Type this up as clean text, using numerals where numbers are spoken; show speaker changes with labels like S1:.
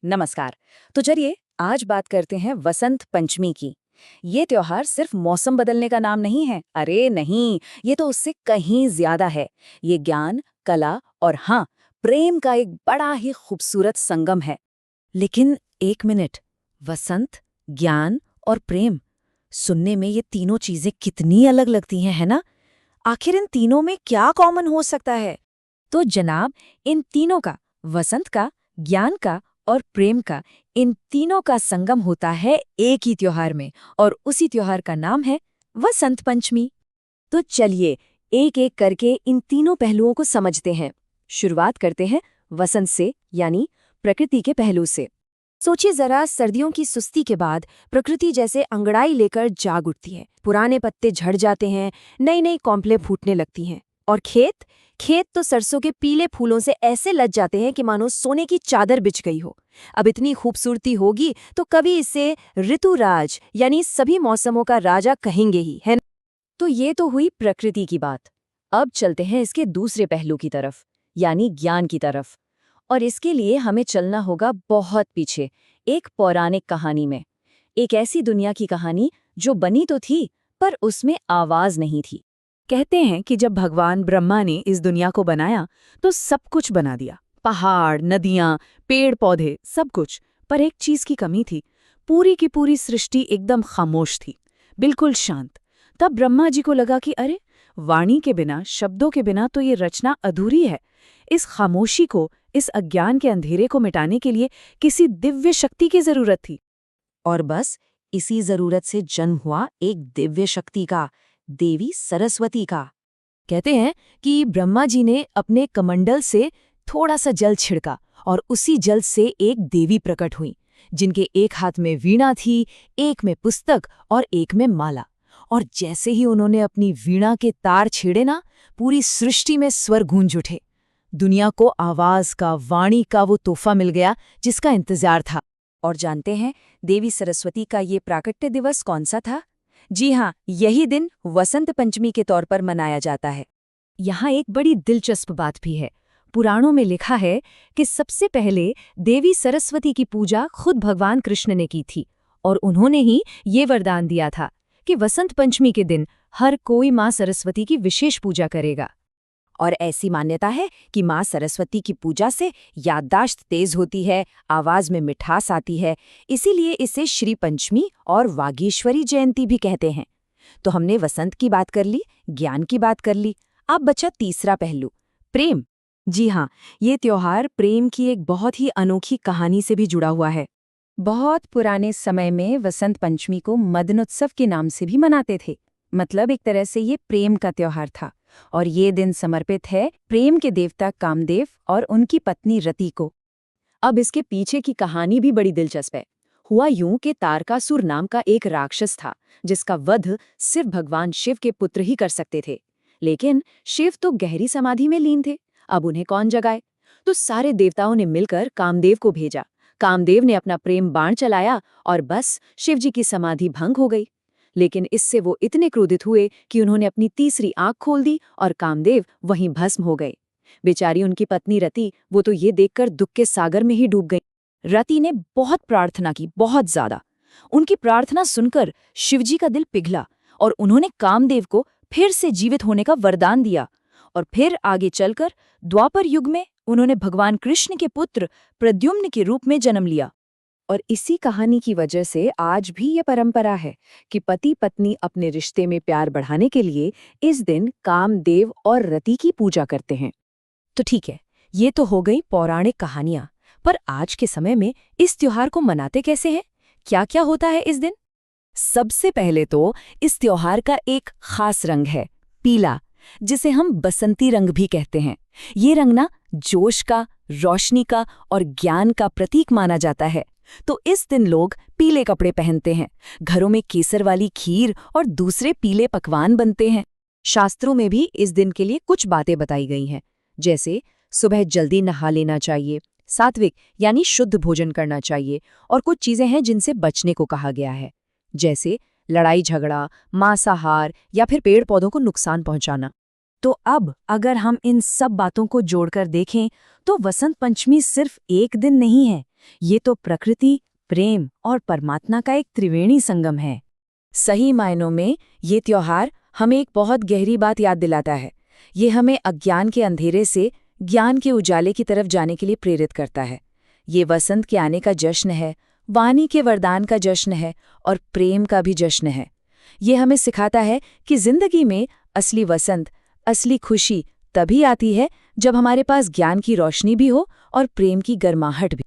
S1: नमस्कार। तो चलिए आज बात करते हैं वसंत पंचमी की। ये त्योहार सिर्फ मौसम बदलने का नाम नहीं है। अरे नहीं, ये तो उससे कहीं ज्यादा है। ये ज्ञान, कला और हाँ, प्रेम का एक बड़ा ही खूबसूरत संगम है।
S2: लेकिन एक मिनट, वसंत, ज्ञान और प्रेम, सुनने में ये तीनों चीजें कितनी अलग लगती हैं, है ना? आखिर इन तीनों में क्या कॉमन हो सकता है?
S1: तो जनाब, इन तीनों का, वसंत का, ज्ञान का और प्रेम का, इन तीनों का संगम होता है एक ही त्योहार में, और उसी त्योहार का नाम है वसंत पंचमी। तो चलिए एक एक करके इन तीनों पहलुओं को समझते हैं। शुरुआत करते हैं वसंत से, यानी प्रकृति के पहलू से। सोचिए जरा, सर्दियों की सुस्ती के बाद प्रकृति जैसे अंगड़ाई लेकर जाग उठती है। पुराने पत्ते झड़ जाते हैं, नई नई कौंपलें फूटने लगती हैं। और खेत खेत तो सरसों के पीले फूलों से ऐसे लज जाते हैं कि मानो सोने की चादर बिछ गई हो। अब इतनी खूबसूरती होगी तो कभी इसे ऋतुराज यानी सभी मौसमों का राजा कहेंगे ही, है ना? तो ये तो हुई प्रकृति की बात। अब चलते हैं इसके दूसरे पहलू की तरफ, यानी ज्ञान की तरफ। और इसके लिए हमें चलना होगा बहुत पीछे, एक पौराणिक कहानी में। एक ऐसी दुनिया की कहानी जो बनी तो थी, पर उसमें आवाज नहीं थी। कहते हैं कि जब भगवान ब्रह्मा ने इस दुनिया को बनाया तो सब कुछ बना दिया, पहाड़, नदियां, पेड़ पौधे, सब कुछ। पर एक चीज की कमी थी। पूरी की पूरी सृष्टि एकदम खामोश थी, बिल्कुल शांत। तब ब्रह्मा जी को लगा कि अरे, वाणी के बिना, शब्दों के बिना तो ये रचना अधूरी है। इस खामोशी को, इस अज्ञान के अंधेरे को मिटाने के लिए किसी दिव्य शक्ति की जरूरत थी। और बस इसी जरूरत से जन्म हुआ एक दिव्य शक्ति का, देवी सरस्वती का। कहते हैं कि ब्रह्मा जी ने अपने कमंडल से थोड़ा सा जल छिड़का और उसी जल से एक देवी प्रकट हुई, जिनके एक हाथ में वीणा थी, एक में पुस्तक और एक में माला। और जैसे ही उन्होंने अपनी वीणा के तार छेड़े ना, पूरी सृष्टि में स्वर गूंज उठे। दुनिया को आवाज का, वाणी का वो तोहफा मिल गया जिसका इंतजार था। और जानते हैं देवी सरस्वती का ये प्राकट्य दिवस कौन सा था? जी हाँ, यही दिन वसंत पंचमी के तौर पर मनाया जाता है। यहाँ एक बड़ी दिलचस्प बात भी है। पुराणों में लिखा है कि सबसे पहले देवी सरस्वती की पूजा खुद भगवान कृष्ण ने की थी, और उन्होंने ही ये वरदान दिया था कि वसंत पंचमी के दिन हर कोई माँ सरस्वती की विशेष पूजा करेगा। और ऐसी मान्यता है कि माँ सरस्वती की पूजा से याददाश्त तेज होती है, आवाज में मिठास आती है। इसीलिए इसे श्री पंचमी और वागीश्वरी जयंती भी कहते हैं। तो हमने वसंत की बात कर ली, ज्ञान की बात कर ली। अब बचा तीसरा पहलू, प्रेम। जी हाँ, ये त्योहार प्रेम की एक बहुत ही अनोखी कहानी से भी जुड़ा हुआ है। बहुत पुराने समय में वसंत पंचमी को मदनोत्सव के नाम से भी मनाते थे। मतलब एक तरह से ये प्रेम का त्योहार था। और ये दिन समर्पित है प्रेम के देवता कामदेव और उनकी पत्नी रति को। अब इसके पीछे की कहानी भी बड़ी दिलचस्प है। हुआ यूं कि तारकासुर नाम का एक राक्षस था, जिसका वध सिर्फ भगवान शिव के पुत्र ही कर सकते थे। लेकिन शिव तो गहरी समाधि में लीन थे। अब उन्हें कौन जगाए? तो सारे देवताओं ने मिलकर कामदेव को भेजा। कामदेव ने अपना प्रेम बाण चलाया और बस शिवजी की समाधि भंग हो गई। लेकिन इससे वो इतने क्रोधित हुए कि उन्होंने अपनी तीसरी आंख खोल दी और कामदेव वहीं भस्म हो गए। बेचारी उनकी पत्नी रति, वो तो ये देखकर दुख के सागर में ही डूब गई। रति ने बहुत प्रार्थना की, बहुत ज्यादा। उनकी प्रार्थना सुनकर शिवजी का दिल पिघला और उन्होंने कामदेव को फिर से जीवित होने का वरदान दिया। और फिर आगे चलकर द्वापर युग में उन्होंने भगवान कृष्ण के पुत्र प्रद्युम्न के रूप में जन्म लिया। और इसी कहानी की वजह से आज भी ये परंपरा है कि पति पत्नी अपने रिश्ते में प्यार बढ़ाने के लिए इस दिन कामदेव और रति की पूजा करते हैं। तो ठीक है, ये तो हो गई पौराणिक कहानियां। पर आज के समय में इस त्योहार को मनाते कैसे हैं? क्या क्या होता है इस दिन? सबसे पहले तो इस त्योहार का एक खास रंग है, पीला, जिसे हम बसंती रंग भी कहते हैं। ये रंग ना जोश का, रोशनी का और ज्ञान का प्रतीक माना जाता है। तो इस दिन लोग पीले कपड़े पहनते हैं, घरों में केसर वाली खीर और दूसरे पीले पकवान बनते हैं। शास्त्रों में भी इस दिन के लिए कुछ बातें बताई गई हैं, जैसे सुबह जल्दी नहा लेना चाहिए, सात्विक यानी शुद्ध भोजन करना चाहिए, और कुछ चीजें हैं जिनसे बचने को कहा गया है, जैसे लड़ाई झगड़ा, मांसाहार या फिर पेड़ पौधों को नुकसान पहुंचाना। तो अब अगर हम इन सब बातों को जोड़कर देखें तो वसंत पंचमी सिर्फ एक दिन नहीं है, ये तो प्रकृति, प्रेम और परमात्मा का एक त्रिवेणी संगम है।
S2: सही मायनों में ये त्योहार हमें एक बहुत गहरी बात याद दिलाता है। ये हमें अज्ञान के अंधेरे से ज्ञान के उजाले की तरफ जाने के लिए प्रेरित करता है। ये वसंत के आने का जश्न है, वाणी के वरदान का जश्न है और प्रेम का भी जश्न है। ये हमें सिखाता है कि जिंदगी में असली वसंत, असली खुशी तभी आती है जब हमारे पास ज्ञान की रोशनी भी हो और प्रेम की गर्माहट भी।